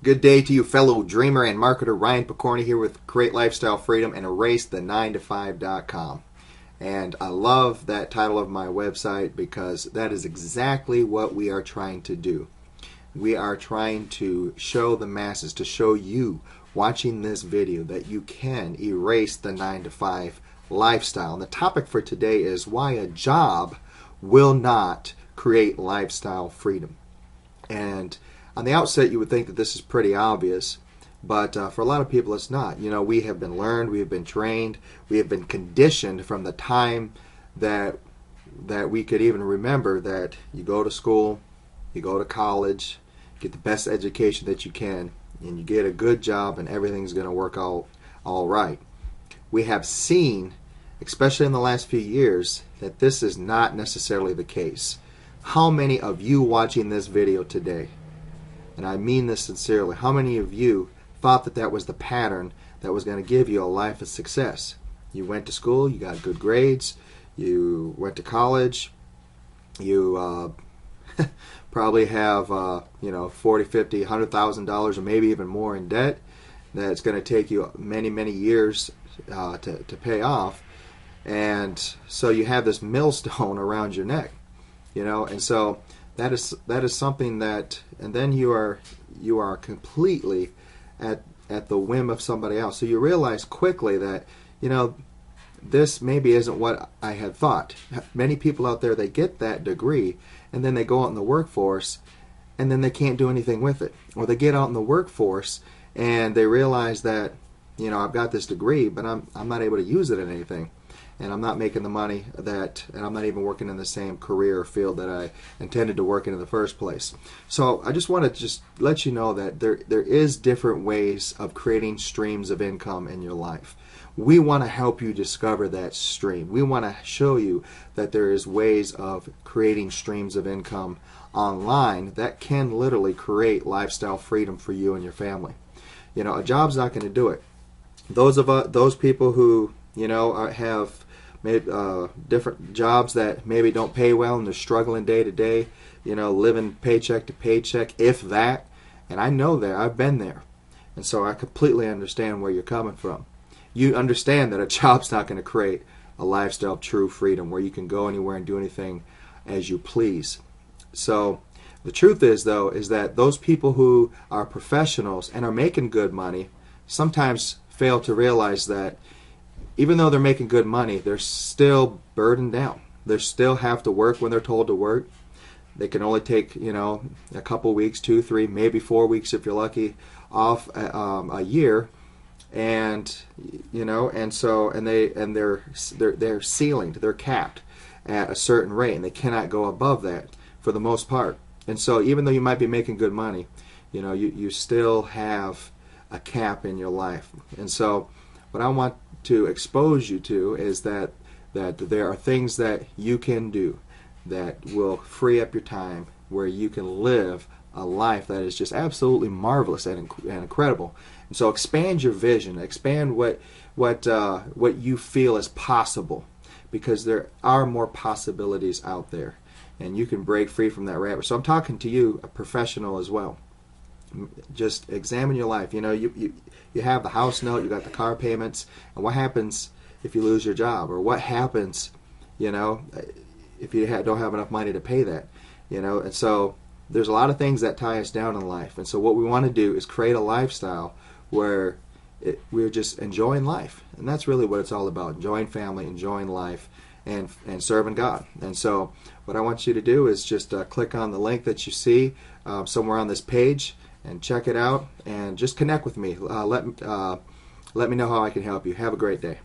Good day to you, fellow dreamer and marketer. Ryan Pokorny here with Create Lifestyle Freedom and Erase the 9to5.com. And I love that title of my website because that is exactly what we are trying to do. We are trying to show the masses, to show you watching this video, that you can erase the 9 to 5 lifestyle. And the topic for today is why a job will not create lifestyle freedom. And on the outset, you would think that this is pretty obvious, but for a lot of people it's not. You know, we have been learned, we have been trained, we have been conditioned from the time that we could even remember that you go to school, you go to college, get the best education that you can, and you get a good job and everything's going to work out all right. We have seen, especially in the last few years, that this is not necessarily the case. How many of you watching this video today, and I mean this sincerely, how many of you thought that that was the pattern that was going to give you a life of success? You went to school, you got good grades, you went to college, you probably have $40, $50, $100,000 or maybe even more in debt that's going to take you many years to pay off, and so you have this millstone around your neck, and so that is something that, and then you are completely at the whim of somebody else. So you realize quickly that this maybe isn't what I had thought. Many people out there, they get that degree and then they go out in the workforce and then they can't do anything with it, or they get out in the workforce and they realize that I've got this degree but I'm not able to use it in anything, and I'm not making the money and I'm not even working in the same career or field that I intended to work in the first place. So I just want to let you know that there is different ways of creating streams of income in your life. We want to help you discover that stream. We want to show you that there is ways of creating streams of income online that can literally create lifestyle freedom for you and your family. A job's not going to do it. Those people who have made different jobs that maybe don't pay well and they're struggling day to day, living paycheck to paycheck, if that. And I know that. I've been there. And so I completely understand where you're coming from. You understand that a job's not going to create a lifestyle of true freedom where you can go anywhere and do anything as you please. So the truth is, though, is that those people who are professionals and are making good money sometimes fail to realize that even though they're making good money, they're still burdened down. They still have to work when they're told to work. They can only take, a couple weeks, 2, 3, maybe 4 weeks if you're lucky, off a year, and they're ceilinged, they're capped at a certain rate, and they cannot go above that for the most part. And so even though you might be making good money, you still have a cap in your life. And so what I want to expose you to is that there are things that you can do that will free up your time where you can live a life that is just absolutely marvelous and incredible. And so expand your vision, expand what you feel is possible, because there are more possibilities out there, and you can break free from that rabbit. So I'm talking to you, a professional as well. Just examine your life. You have the house note, you got the car payments, and what happens if you lose your job, or what happens, if you don't have enough money to pay that, and so there's a lot of things that tie us down in life. And so what we want to do is create a lifestyle where we're just enjoying life, and that's really what it's all about: enjoying family, enjoying life, and serving God. And so what I want you to do is just click on the link that you see somewhere on this page and check it out, and just connect with me. Let me know how I can help you. Have a great day.